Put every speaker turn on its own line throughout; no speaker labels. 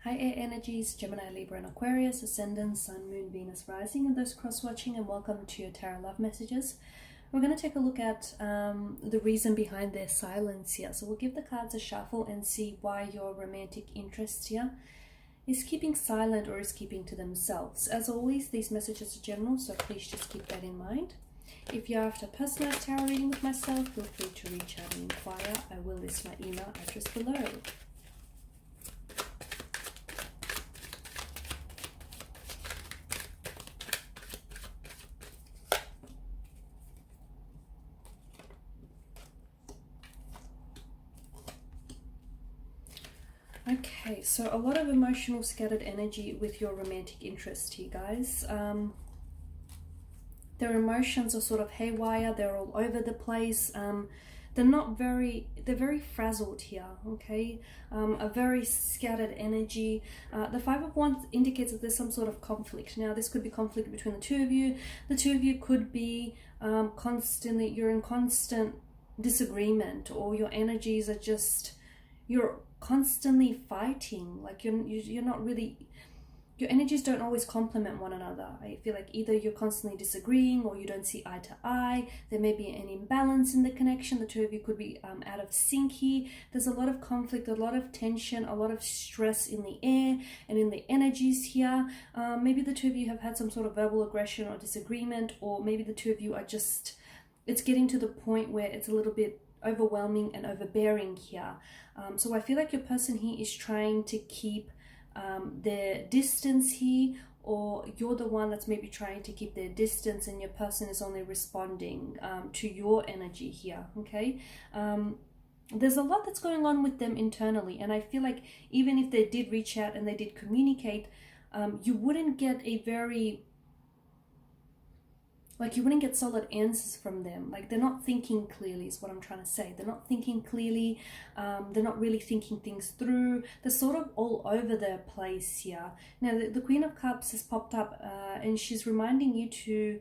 Hi air energies, Gemini, Libra and Aquarius, Ascendant, Sun, Moon, Venus, Rising, and those cross-watching, and welcome to your Tarot Love Messages. We're going to take a look at the reason behind their silence here. So we'll give the cards a shuffle and see why your romantic interest here is keeping silent or is keeping to themselves. As always, these messages are general, so please just keep that in mind. If you're after a personalized tarot reading with myself, feel free to reach out and inquire. I will list my email address below. Okay, so a lot of emotional scattered energy with your romantic interest here, guys. Their emotions are sort of haywire, they're all over the place. They're very frazzled here, okay? A very scattered energy. The Five of Wands indicates that there's some sort of conflict. Now, this could be conflict between the two of you. The two of you could be you're in constant disagreement, or your energies are just, you're constantly fighting. Like you're not really, your energies don't always complement one another. I feel like either you're constantly disagreeing or you don't see eye to eye. There may be an imbalance in the connection. The two of you could be out of sync here. There's a lot of conflict, a lot of tension, a lot of stress in the air and in the energies here. Maybe the two of you have had some sort of verbal aggression or disagreement, or maybe the two of you are just, it's getting to the point where it's a little bit overwhelming and overbearing here. So I feel like your person here is trying to keep their distance here, or you're the one that's maybe trying to keep their distance and your person is only responding to your energy here, okay? There's a lot that's going on with them internally, and I feel like even if they did reach out and they did communicate, you wouldn't get a very, like, you wouldn't get solid answers from them. Like, they're not thinking clearly is what I'm trying to say. They're not thinking clearly. They're not really thinking things through. They're sort of all over the place here. Now, the Queen of Cups has popped up and she's reminding you to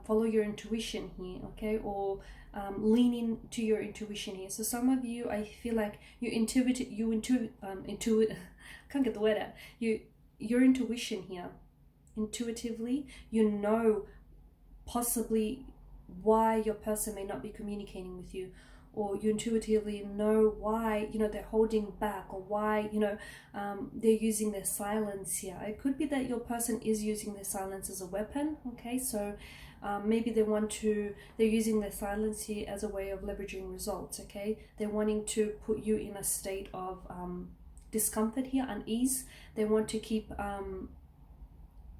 follow your intuition here, okay? Or lean into your intuition here. So some of you, I feel like I can't get the word out. Your intuition here, intuitively, you know possibly why your person may not be communicating with you, or you intuitively know why, you know, they're holding back, or why, you know, they're using their silence here. It could be that your person is using their silence as a weapon, okay? So maybe they're using their silence here as a way of leveraging results, okay? They're wanting to put you in a state of discomfort here, unease. They want to keep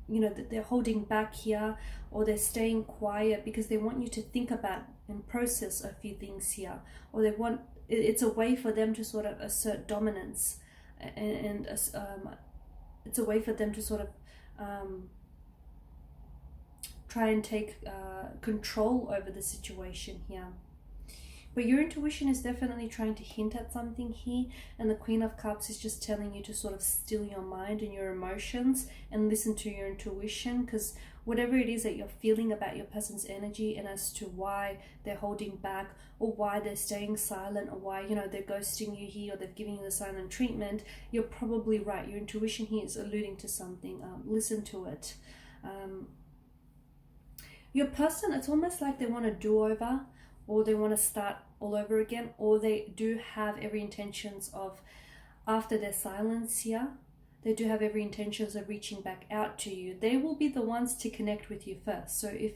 you know, that they're holding back here, or they're staying quiet because they want you to think about and process a few things here, or they want, it's a way for them to sort of assert dominance, and it's a way for them to sort of try and take control over the situation here. But your intuition is definitely trying to hint at something here, and the Queen of Cups is just telling you to sort of still your mind and your emotions and listen to your intuition, because whatever it is that you're feeling about your person's energy, and as to why they're holding back, or why they're staying silent, or why, you know, they're ghosting you here, or they're giving you the silent treatment, you're probably right. Your intuition here is alluding to something. Listen to it. Your person, it's almost like they want a do-over, or they want to start all over again, or they do have every intentions of, after their silence here, they do have every intentions of reaching back out to you. They will be the ones to connect with you first. So if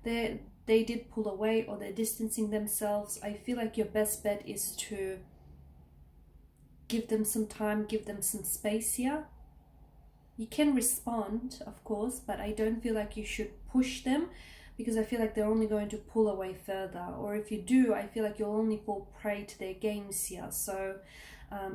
they did pull away, or they're distancing themselves, I feel like your best bet is to give them some time, give them some space here. You can respond, of course, but I don't feel like you should push them, because I feel like they're only going to pull away further. Or if you do, I feel like you'll only fall prey to their games here. So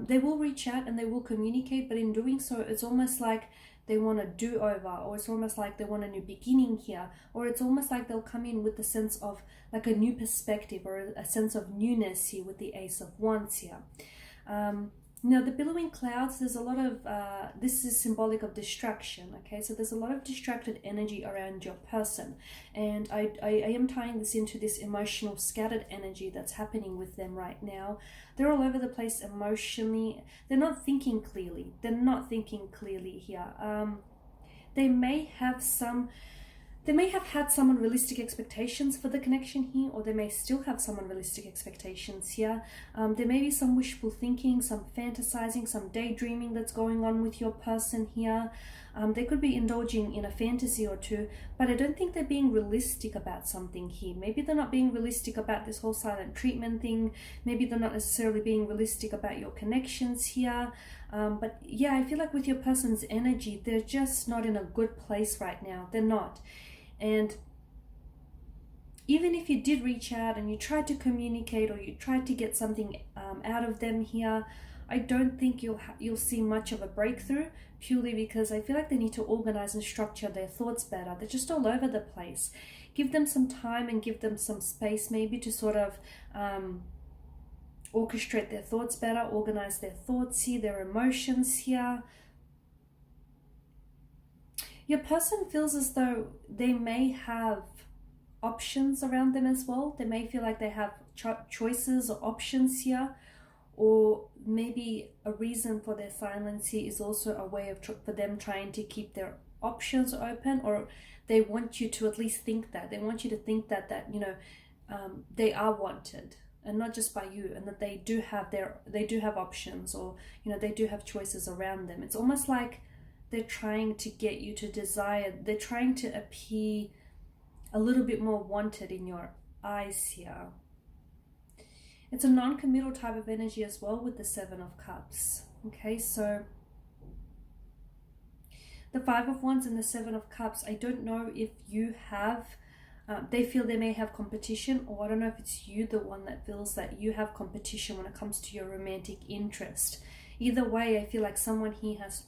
they will reach out and they will communicate, but in doing so, it's almost like they want a do-over, or it's almost like they want a new beginning here, or it's almost like they'll come in with the sense of like a new perspective, or a sense of newness here with the Ace of Wands here. Now, the billowing clouds, there's a lot of, this is symbolic of distraction, okay? So there's a lot of distracted energy around your person. And I am tying this into this emotional scattered energy that's happening with them right now. They're all over the place emotionally. They're not thinking clearly. They're not thinking clearly here. They may have had some unrealistic expectations for the connection here, or they may still have some unrealistic expectations here. There may be some wishful thinking, some fantasizing, some daydreaming that's going on with your person here. They could be indulging in a fantasy or two, but I don't think they're being realistic about something here. Maybe they're not being realistic about this whole silent treatment thing. Maybe they're not necessarily being realistic about your connections here. But yeah, I feel like with your person's energy, they're just not in a good place right now. They're not. And even if you did reach out and you tried to communicate or you tried to get something out of them here, I don't think you'll see much of a breakthrough, purely because I feel like they need to organize and structure their thoughts better. They're just all over the place. Give them some time and give them some space maybe to sort of orchestrate their thoughts better, organize their thoughts here, their emotions here. Your person feels as though they may have options around them as well. They may feel like they have choices or options here, or maybe a reason for their silence here is also a way of for them trying to keep their options open, or they want you to at least think that. They want you to think that you know, they are wanted, and not just by you, and that they do have options, or you know, they do have choices around them. It's almost like they're trying to get you to desire, they're trying to appear a little bit more wanted in your eyes here. It's a non-committal type of energy as well with the Seven of Cups. Okay, so the Five of Wands and the Seven of Cups, I don't know if you have, they feel they may have competition, or I don't know if it's you, the one that feels that you have competition when it comes to your romantic interest. Either way, I feel like someone here has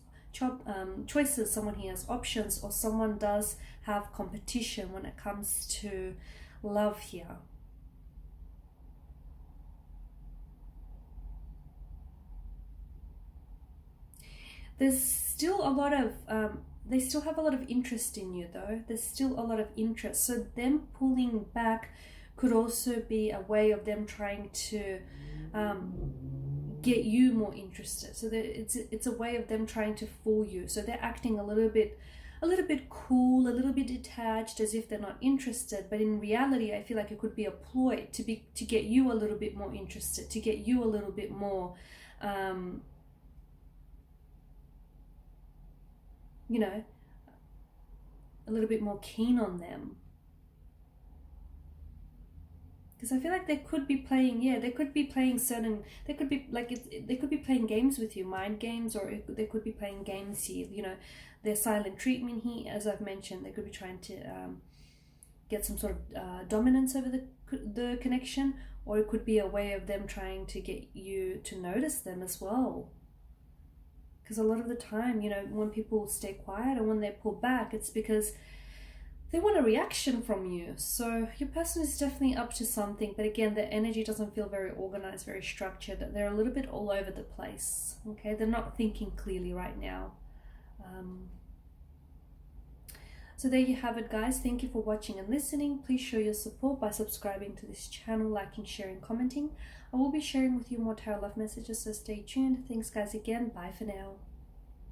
choices, someone here has options, or someone does have competition when it comes to love here. There's still a lot of they still have a lot of interest in you though. There's still a lot of interest, so them pulling back could also be a way of them trying to get you more interested. So it's a way of them trying to fool you. So they're acting a little bit cool, a little bit detached, as if they're not interested. But in reality, I feel like it could be a ploy to get you a little bit more interested, to get you a little bit more, you know, a little bit more keen on them. Because I feel like they could be playing, they could be playing they could be like, they could be playing games with you, mind games, or they could be playing games here, you know, their silent treatment here, as I've mentioned. They could be trying to get some sort of dominance over the connection, or it could be a way of them trying to get you to notice them as well. Because a lot of the time, you know, when people stay quiet and when they pull back, it's because they want a reaction from you. So your person is definitely up to something, but again, their energy doesn't feel very organized, very structured. They're a little bit all over the place. Okay, they're not thinking clearly right now. So there you have it, guys. Thank you for watching and listening. Please show your support by subscribing to this channel, liking, sharing, commenting. I will be sharing with you more tarot love messages, so stay tuned. Thanks, guys, again. Bye for now.